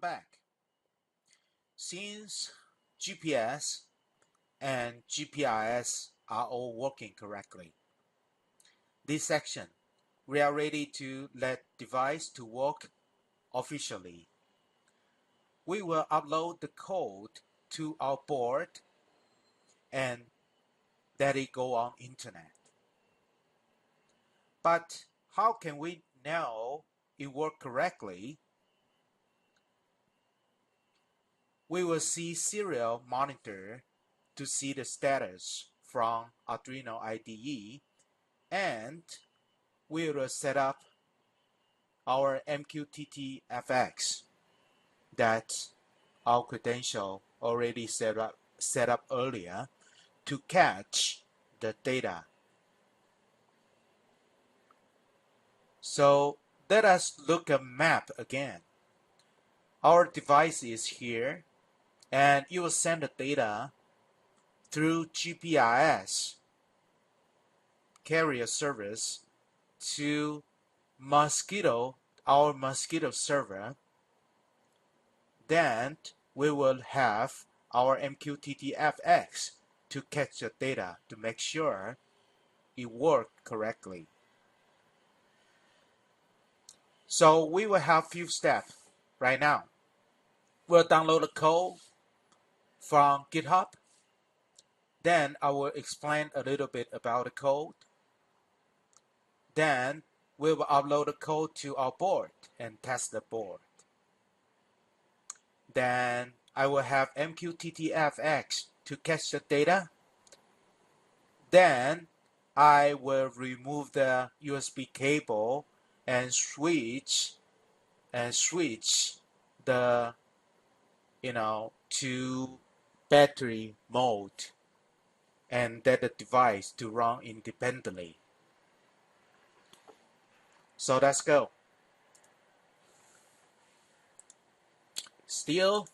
back. Since GPS and GPRS are all working correctly, this section we are ready to let device to work officially. We will upload the code to our board and let it go on internet. But how can we know it worked correctly? We will see serial monitor to see the status from Arduino IDE, and we will set up our MQTT FX that our credential already set up earlier to catch the data. So let us look at map again. Our device is here, and you will send the data through GPRS carrier service to mosquitto, our mosquitto server. Then we will have our MQTT FX to catch the data to make sure it worked correctly. So we will have few steps right now. We'll download the code from GitHub. Then I will explain a little bit about the code. Then we will upload the code to our board and test the board. Then I will have MQTT FX to catch the data. Then I will remove the USB cable and switch the to battery mode and let the device to run independently. So let's go. Still,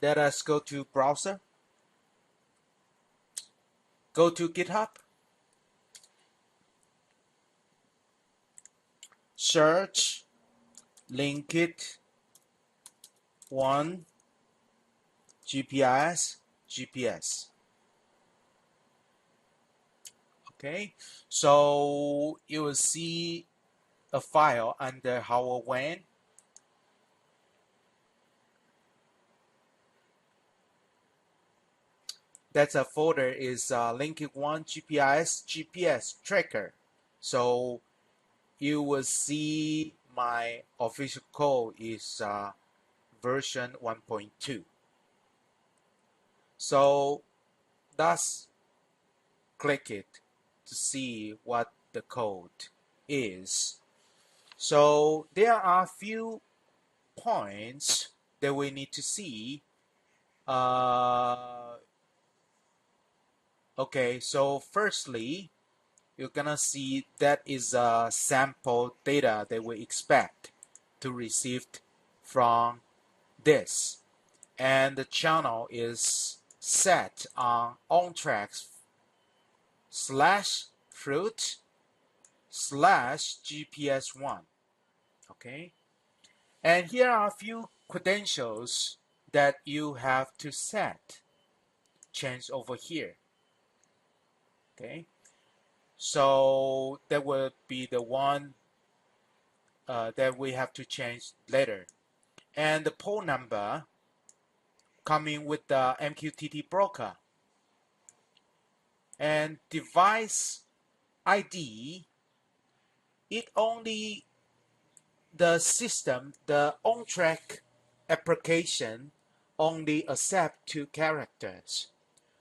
let us go to browser. Go to GitHub. Search Linkit One GPS. Okay, so you will see a file under Howard Wayne. That's a folder is Linkit One GPS Tracker. So you will see my official code is version 1.2. So let's click it to see what the code is. So there are a few points that we need to see. Okay, so firstly, you're gonna see that is a sample data that we expect to receive from this, and the channel is set on owntracks /FRRUT /GPS1. Okay, and here are a few credentials that you have to change over here. Okay, so that will be the one that we have to change later, and the port number coming with the MQTT broker, and device ID. It only the system, the on-track application only accept 2 characters.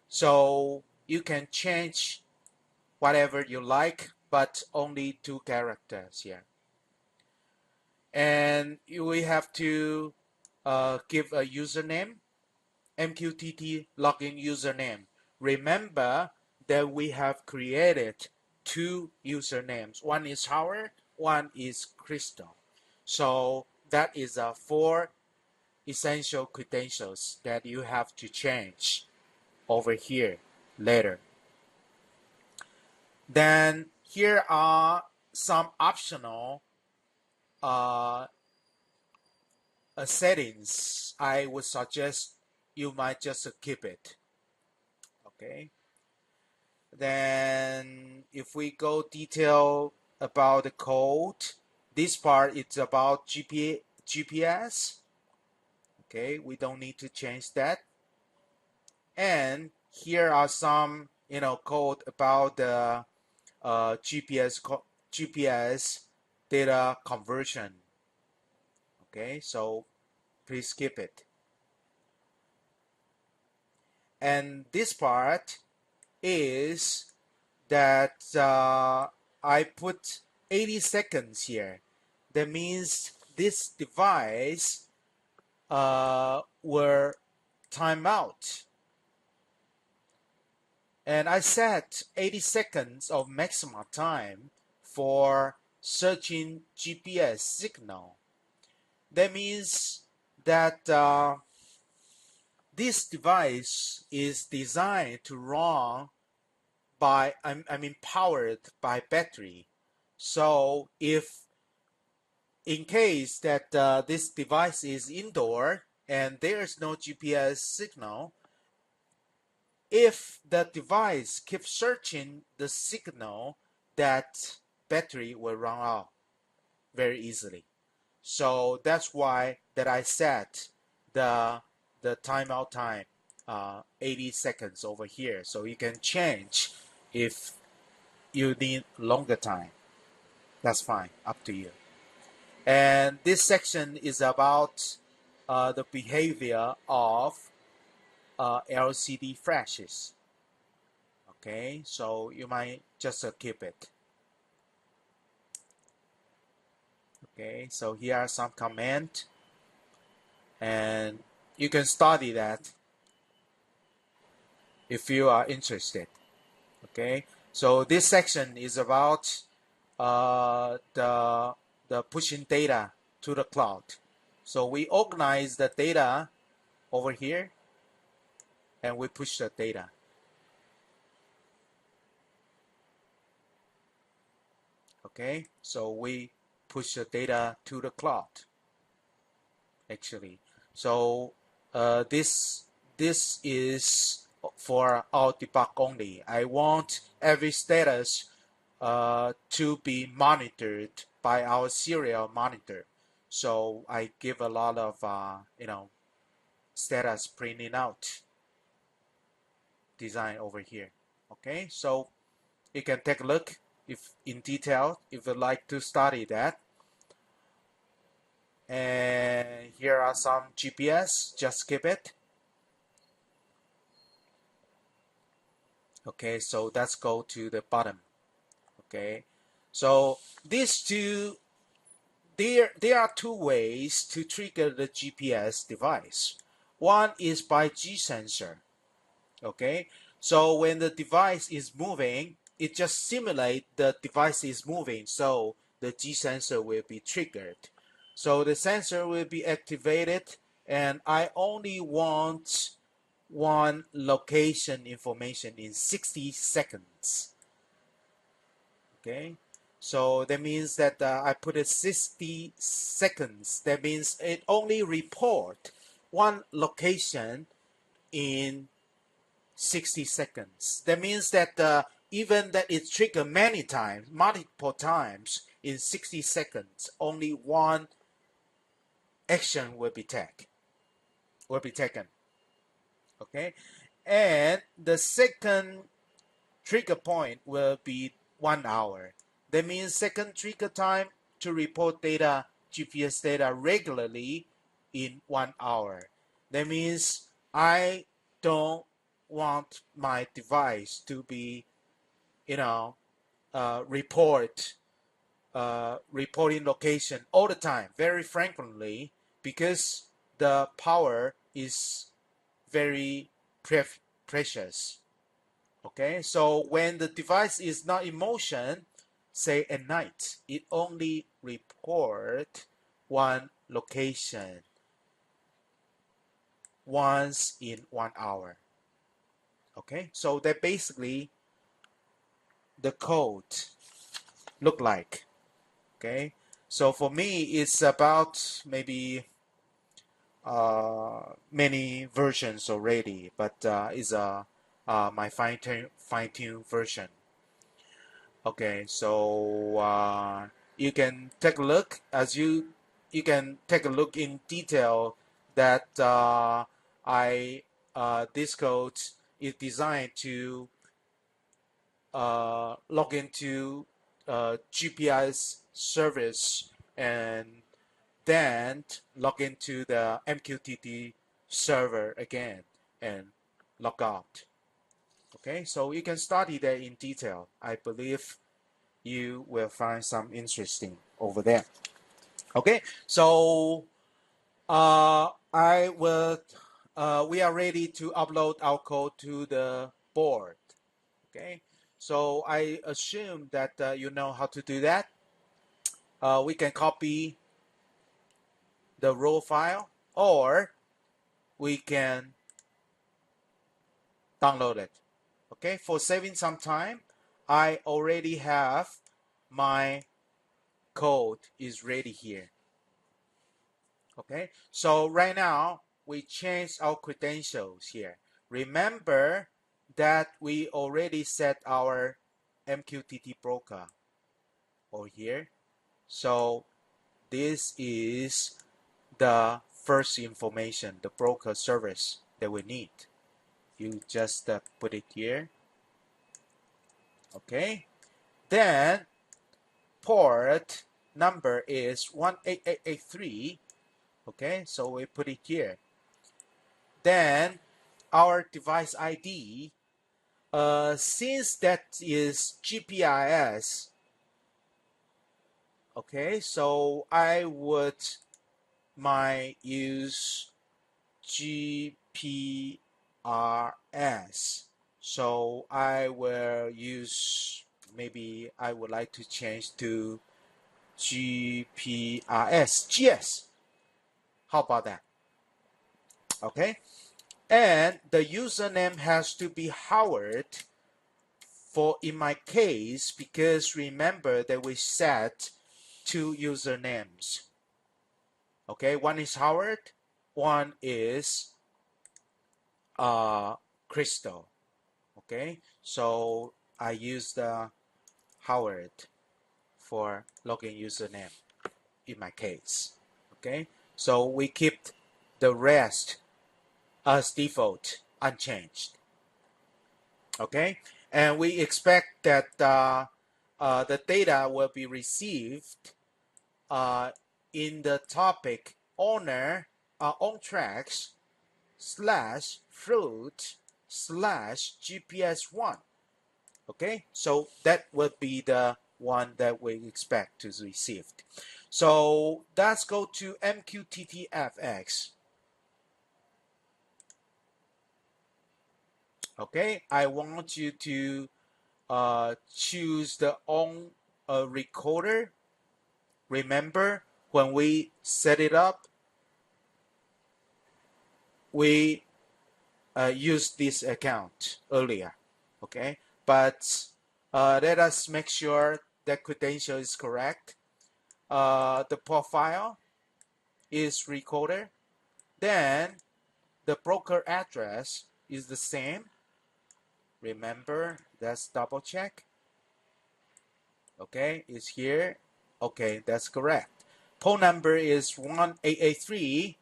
So you can change whatever you like, but only 2 characters here. And we have to give a username, MQTT login username. Remember that we have created 2 usernames. One is Howard, one is Crystal. So that is 4 essential credentials that you have to change over here later. Then here are some optional settings, I would suggest you might just keep it. Okay. Then if we go detail about the code, this part it's about GPS. Okay, we don't need to change that. And here are some code about the GPS data conversion. Okay, so please skip it. And this part is that I put 80 seconds here. That means this device will time out. And I set 80 seconds of maximum time for searching GPS signal. That means that this device is designed to run by, powered by battery. So if in case that this device is indoor and there is no GPS signal, if the device keeps searching the signal, that battery will run out very easily. So that's why that I set the timeout time 80 seconds over here. So you can change if you need longer time. That's fine, up to you. And this section is about the behavior of LCD flashes. Okay, so you might just keep it. Okay, so here are some comments, and you can study that if you are interested. Okay, so this section is about the pushing data to the cloud. So we organize the data over here, and we push the data. Okay, so we push the data to the cloud. Actually, so this is for our debug only. I want every status to be monitored by our serial monitor. So I give a lot of status printing out design over here. Okay, so you can take a look if in detail if you'd like to study that. And here are some GPS, just skip it. Okay, so let's go to the bottom. Okay, so these two, there are two ways to trigger the GPS device. One is by G sensor. Okay, so when the device is moving, it just simulates the device is moving, so the G sensor will be triggered. So the sensor will be activated, and I only want one location information in 60 seconds. Okay, so that means that I put it 60 seconds. That means it only report one location in 60 seconds. That means that even that it triggered many times, multiple times in 60 seconds, only one action will be taken. Okay, and the second trigger point will be 1 hour. That means second trigger time to report data, GPS data regularly in 1 hour. That means I don't want my device to be, reporting location all the time, very frequently, because the power is very precious. Okay, so when the device is not in motion, say at night, it only report one location once in 1 hour. Okay, so that basically the code look like. Okay, so for me it's about maybe many versions already, but is my fine-tune version. Okay, so you can take a look as you can take a look in detail that this code is designed to log into GPS service and then log into the MQTT server again and log out. Okay, so you can study that in detail. I believe you will find some interesting over there. Okay, so we are ready to upload our code to the board. Okay, so I assume that you know how to do that. We can copy the raw file or we can download it. Okay, for saving some time, I already have my code is ready here. Okay, so right now we change our credentials here. Remember that we already set our MQTT broker over here. So this is the first information, the broker service that we need. You just put it here. Okay, then port number is 18883. Okay, so we put it here. Then our device ID, since that is GPRS, okay, so I would might use GPRS. So I will use, maybe I would like to change to GPRS, GS. How about that? Okay. And the username has to be Howard for in my case, because remember that we set two usernames. Okay, one is Howard, one is Crystal. Okay, so I use the Howard for login username in my case. Okay, so we keep the rest as default, unchanged. Okay, and we expect that the data will be received in the topic owner owntracks / FRRUT / GPS1. Okay, so that would be the one that we expect to receive. So let's go to MQTT FX. Okay, I want you to choose the on recorder. Remember, when we set it up, we used this account earlier. Okay, but let us make sure that credential is correct. The profile is recorder. Then the broker address is the same. Remember, let's double check. Okay, it's here. Okay, that's correct. Phone number is 1883.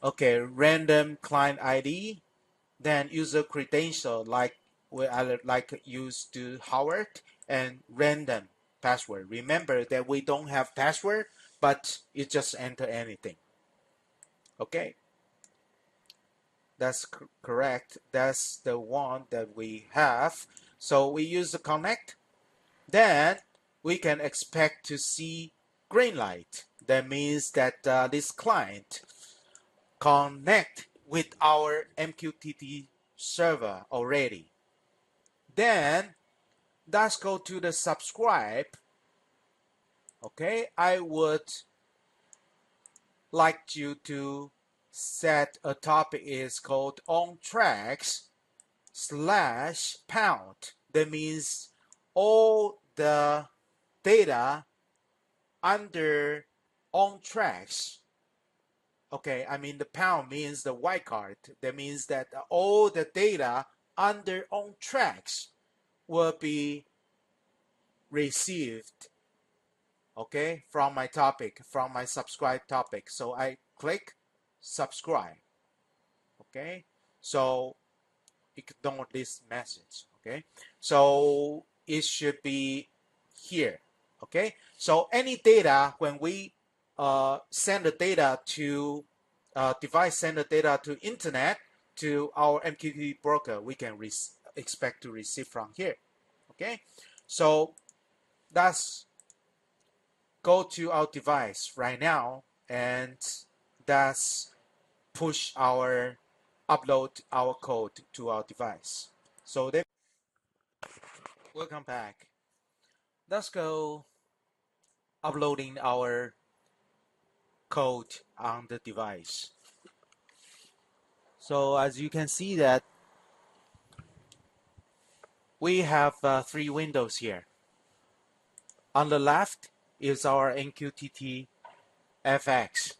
Okay, random client ID. Then user credential like we like used to Howard, and random password. Remember that we don't have password, but you just enter anything. Okay, that's correct. That's the one that we have. So we use the connect. Then we can expect to see green light. That means that this client connect with our MQTT server already. Then let's go to the subscribe. Okay, I would like you to set a topic is called owntracks / pound. That means all the data under owntracks Okay, I mean the pound means the white card. That means that all the data under owntracks will be received, okay, from my topic, from my subscribe topic. So I click subscribe, okay. So ignore this message, okay. So it should be here, okay. So any data, when we send the data to device, send the data to internet, to our MQTT broker, we can expect to receive from here, okay. So let's go to our device right now, and that's push our upload our code to our device. So then, welcome back. Let's go uploading our code on the device. So as you can see that we have 3 windows here. On the left is our MQTT FX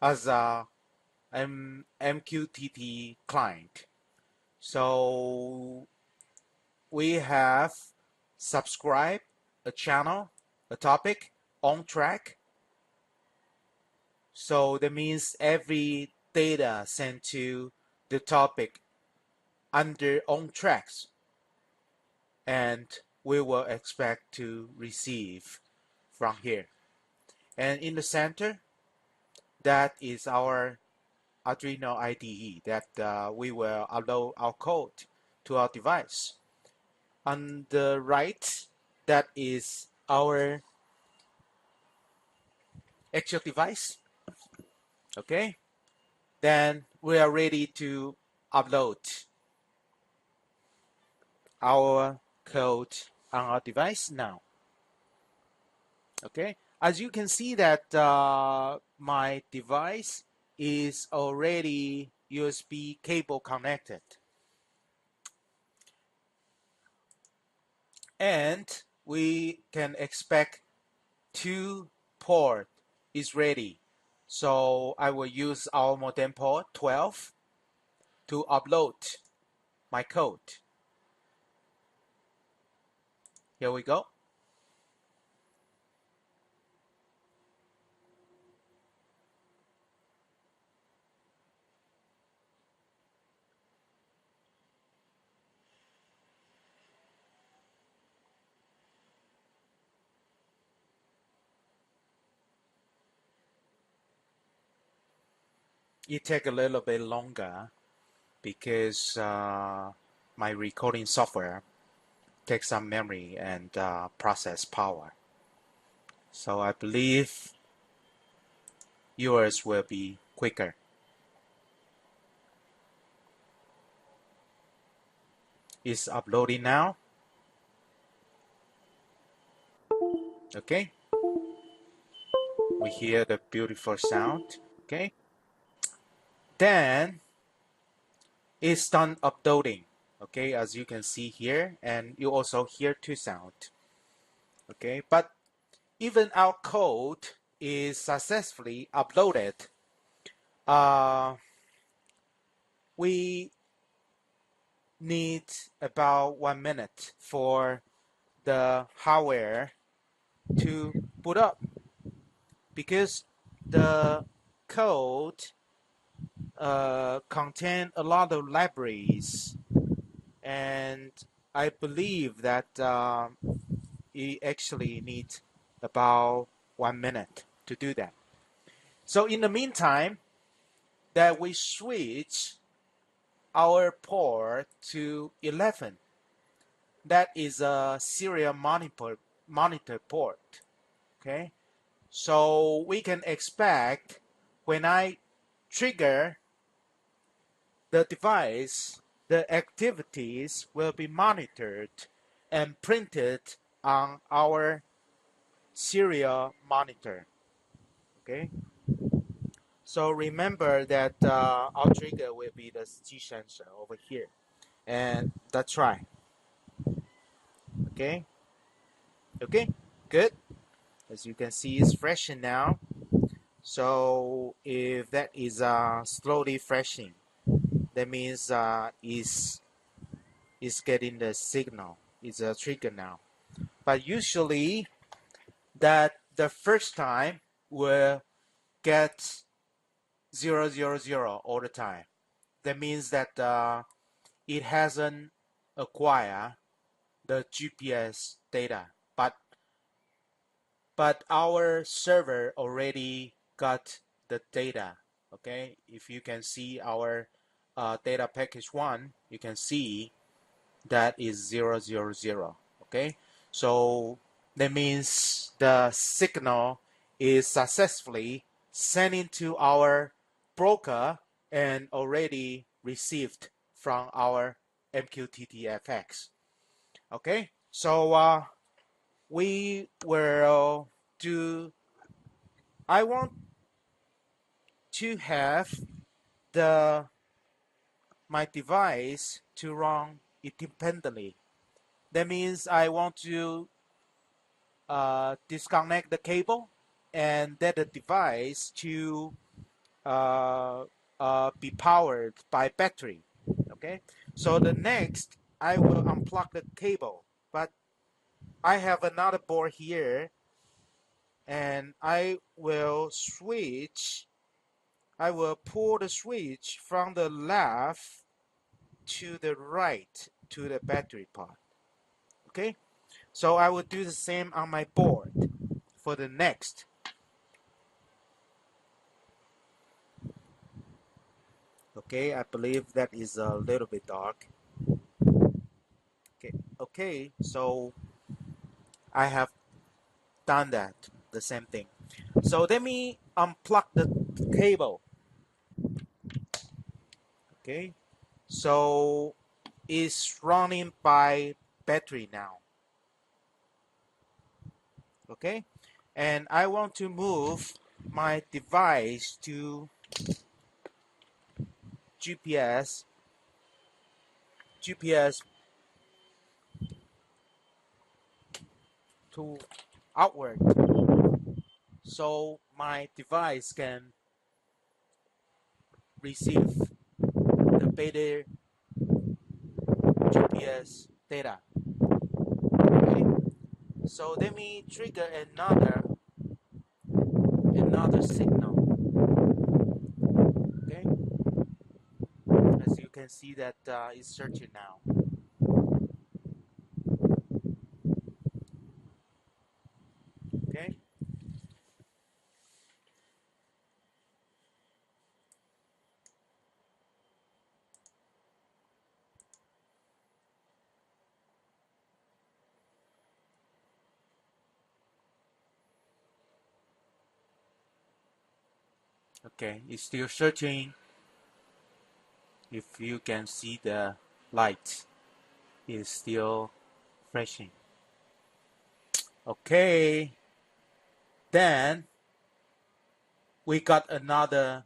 as a MQTT client. So we have subscribe, a channel, a topic, on track. So that means every data sent to the topic under on tracks, and we will expect to receive from here. And in the center, that is our Arduino IDE that we will upload our code to our device. On the right, that is our actual device. Okay, then we are ready to upload our code on our device now. Okay, as you can see that my device is already USB cable connected, and we can expect 2 port is ready. So I will use our modem port 12 to upload my code. Here we go. It takes a little bit longer because my recording software takes some memory and process power. So I believe yours will be quicker. It's uploading now. Okay. We hear the beautiful sound. Okay. Then it's done uploading. Okay, as you can see here, and you also hear 2 sound. Okay, but even our code is successfully uploaded, we need about 1 minute for the hardware to boot up, because the code contain a lot of libraries, and I believe that it actually needs about 1 minute to do that. So in the meantime, that we switch our port to 11. That is a serial monitor port. Okay, so we can expect when I trigger the device, the activities will be monitored and printed on our serial monitor. Okay, so remember that our trigger will be the G sensor over here, and that's right. Okay, okay, good. As you can see, it's flashing now. So if that is slowly flashing, that means is getting the signal. It's a trigger now. But usually that the first time will get 000 all the time. That means that it hasn't acquired the GPS data, but our server already got the data. Okay, if you can see our data package 1, you can see that is 000. Okay, so that means the signal is successfully sent into our broker and already received from our MQTT FX. Okay, so we will do. I want to have the my device to run independently. That means I want to disconnect the cable and let the device to be powered by battery. Okay, so the next I will unplug the cable, but I have another board here, and I will pull the switch from the left to the right to the battery part. Okay, so I will do the same on my board for the next. Okay, I believe that is a little bit dark. Okay, so I have done that, the same thing. So let me unplug the cable. Okay, so it's running by battery now. Okay, and I want to move my device to GPS to outward, so my device can receive the better GPS data. Okay, so let me trigger another signal. Okay, as you can see that it's searching now. Okay, okay, it's still searching. If you can see the light is still flashing. Okay, then we got another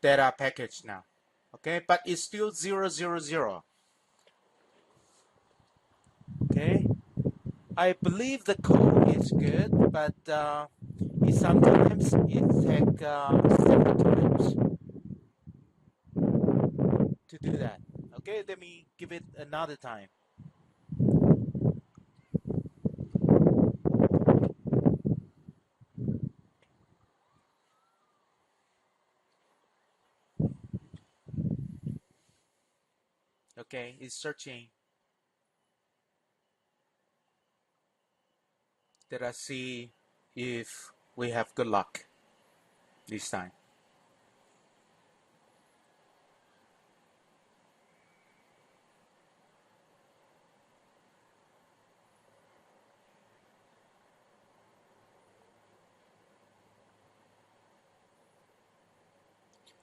data package now. Okay, but it's still 000. Okay, I believe the code is good, but sometimes it takes several times to do that. Okay, let me give it another time. Okay, it's searching. Let us see if we have good luck this time.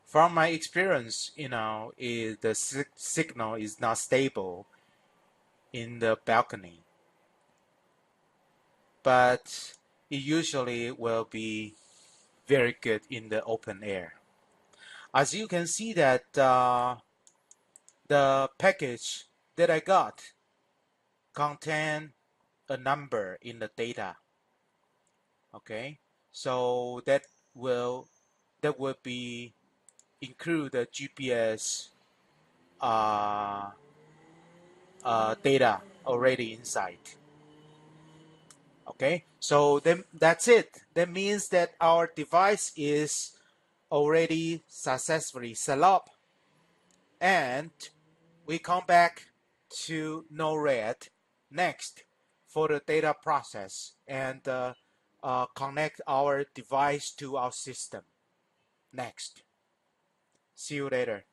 From my experience, the signal is not stable in the balcony, but it usually will be very good in the open air. As you can see that the package that I got contain a number in the data. Okay, so that will be include the GPS data already inside. Okay, so then that's it. That means that our device is already successfully set up, and we come back to Node-RED next for the data process and connect our device to our system. Next. See you later.